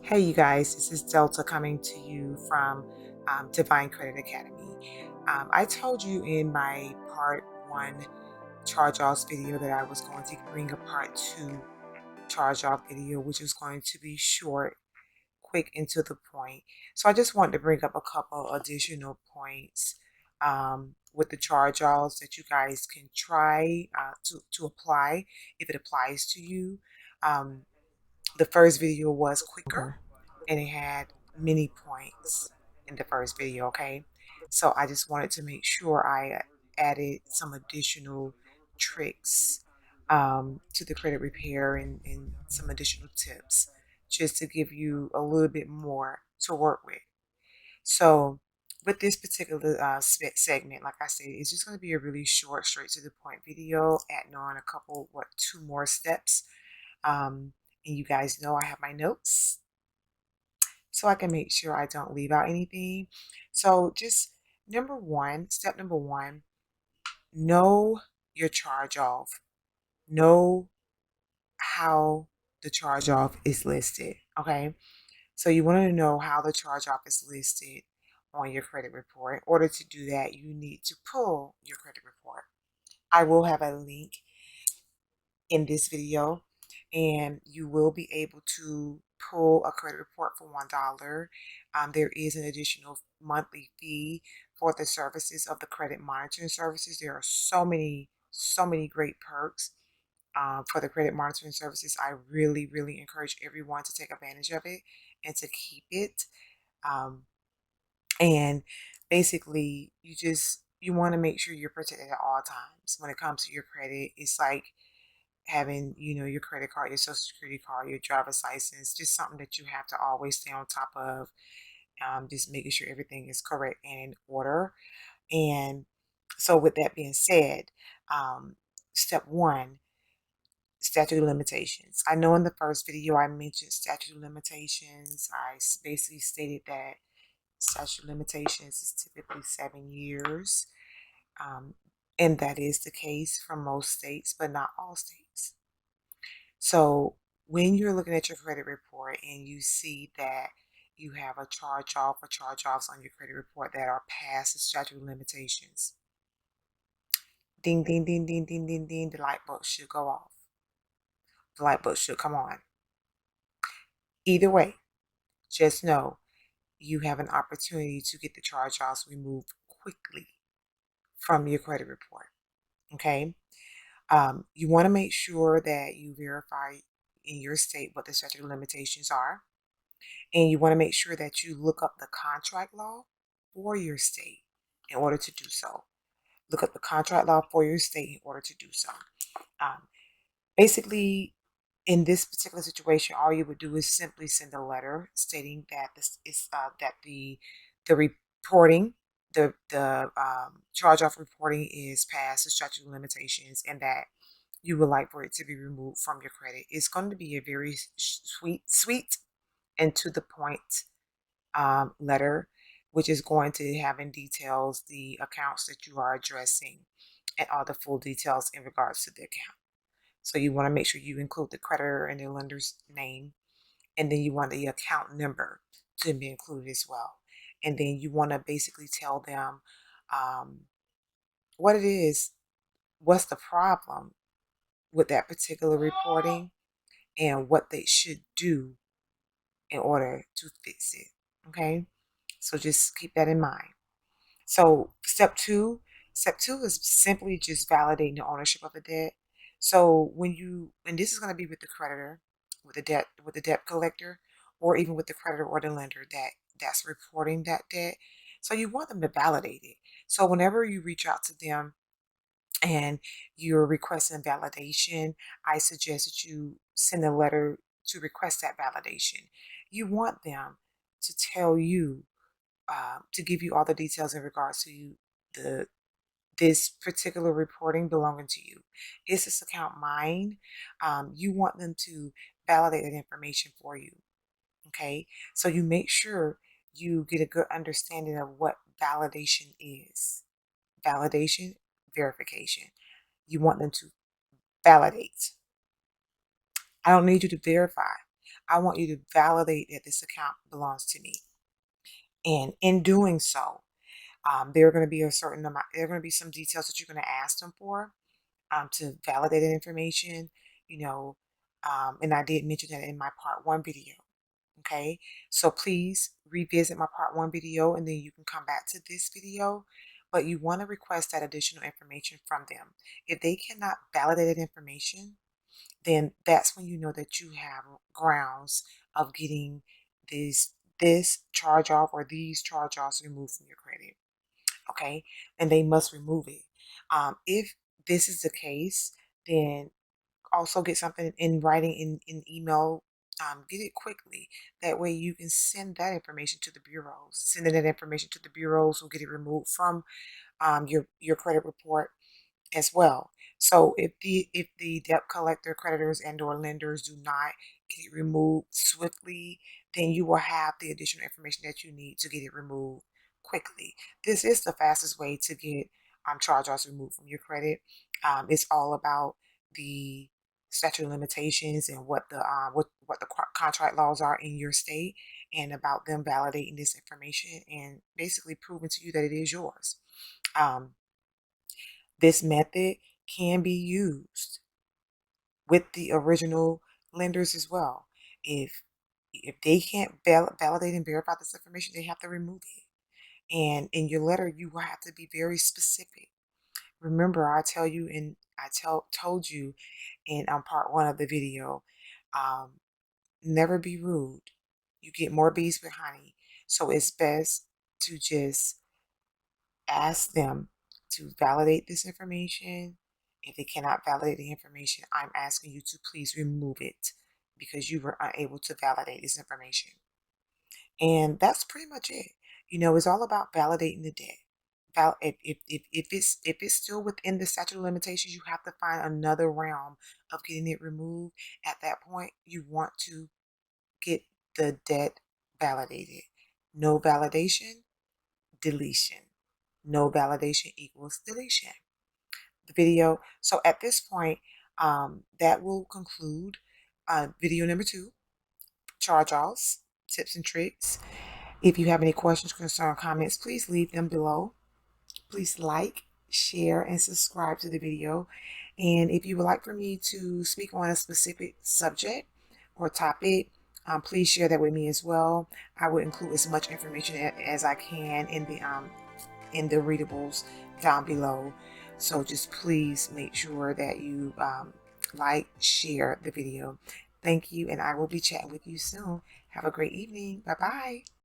Hey, you guys, this is Delta coming to you from Divine Credit Academy. I told you in my part one charge offs video that I was going to bring a part two charge off video, which is going to be short, quick, and to the point. So I just wanted to bring up a couple additional points with the charge offs that you guys can try to apply if it applies to you. Um, the first video was quicker and it had many points in the first video, okay? So I just wanted to make sure I added some additional tricks to the credit repair and some additional tips just to give you a little bit more to work with. So with this particular segment, like I said, it's just going to be a really short, straight to the point video, adding on a couple, two more steps. And you guys know I have my notes so I can make sure I don't leave out anything. So just step number one, know your charge off. Know how the charge off is listed. Okay. So you want to know how the charge off is listed on your credit report. In order to do that, you need to pull your credit report. I will have a link in this video and you will be able to pull a credit report for $1. There is an additional monthly fee for the services of the credit monitoring services. There are so many great perks for the credit monitoring services. I really encourage everyone to take advantage of it and to keep it. And basically you want to make sure you're protected at all times when it comes to your credit. It's like having, your credit card, your social security card, your driver's license, just something that you have to always stay on top of. Just making sure everything is correct and in order. And so with that being said, step one, statute of limitations. I know in the first video I mentioned statute of limitations. I basically stated that statute of limitations is typically 7 years. And that is the case for most states, but not all states. So when you're looking at your credit report and you see that you have a charge off or charge offs on your credit report that are past the statute of limitations, ding, ding, ding, ding, ding, ding, ding, the light bulb should go off. The light bulb should come on. Either way, just know you have an opportunity to get the charge offs removed quickly from your credit report. Okay. You want to make sure that you verify in your state what the statute of limitations are. And you want to make sure that you look up the contract law for your state in order to do so. Look up the contract law for your state in order to do so. Basically, in this particular situation, all you would do is simply send a letter stating that this is that the reporting, the charge off reporting is past the statute of limitations, and that you would like for it to be removed from your credit. It's going to be a very sweet and to the point letter, which is going to have in details the accounts that you are addressing and all the full details in regards to the account. So you want to make sure you include the creditor and the lender's name, and then you want the account number to be included as well. And then you want to basically tell them what it is, what's the problem with that particular reporting, and what they should do in order to fix it. Okay, so just keep that in mind. So step two is simply just validating the ownership of the debt. So and this is going to be with the creditor, with the debt collector, or even with the creditor or the lender that's reporting that debt. So you want them to validate it. So whenever you reach out to them and you're requesting validation, I suggest that you send a letter to request that validation. You want them to tell you, to give you all the details in regards to this particular reporting belonging to you. Is this account mine? You want them to validate that information for you. Okay, so you make sure you get a good understanding of what validation is. Validation, verification. You want them to validate. I don't need you to verify. I want you to validate that this account belongs to me. And in doing so, there are going to be a certain amount, there are going to be some details that you're going to ask them for to validate that information, you know, and I did mention that in my part one video. Okay, so please revisit my part one video and then you can come back to this video, but you want to request that additional information from them. If they cannot validate that information, then that's when you know that you have grounds of getting this charge off or these charge offs removed from your credit. Okay, and they must remove it. If this is the case, then also get something in writing in email. Get it quickly. That way you can send that information to the bureaus. Sending that information to the bureaus will get it removed from your credit report as well. So if the debt collector, creditors, and or lenders do not get it removed swiftly, then you will have the additional information that you need to get it removed quickly. This is the fastest way to get charge-offs removed from your credit. It's all about the statute of limitations and what the contract laws are in your state, and about them validating this information and basically proving to you that it is yours. Um, this method can be used with the original lenders as well. If they can't validate and verify this information, they have to remove it. And in your letter, you will have to be very specific. Remember, I told you in part one of the video, um, never be rude. You get more bees with honey. So it's best to just ask them to validate this information. If they cannot validate the information, I'm asking you to please remove it because you were unable to validate this information. And that's pretty much it. It's all about validating the debt. If it's still within the statute of limitations, you have to find another realm of getting it removed. At that point, you want to get the debt validated. No validation, deletion. No validation equals deletion. The video. So at this point, that will conclude video number 2, charge-offs, tips and tricks. If you have any questions, concerns, comments, please leave them below. Please like, share, and subscribe to the video. And if you would like for me to speak on a specific subject or topic, please share that with me as well. I will include as much information as I can in the readables down below. So just please make sure that you like, share the video. Thank you, and I will be chatting with you soon. Have a great evening. Bye-bye.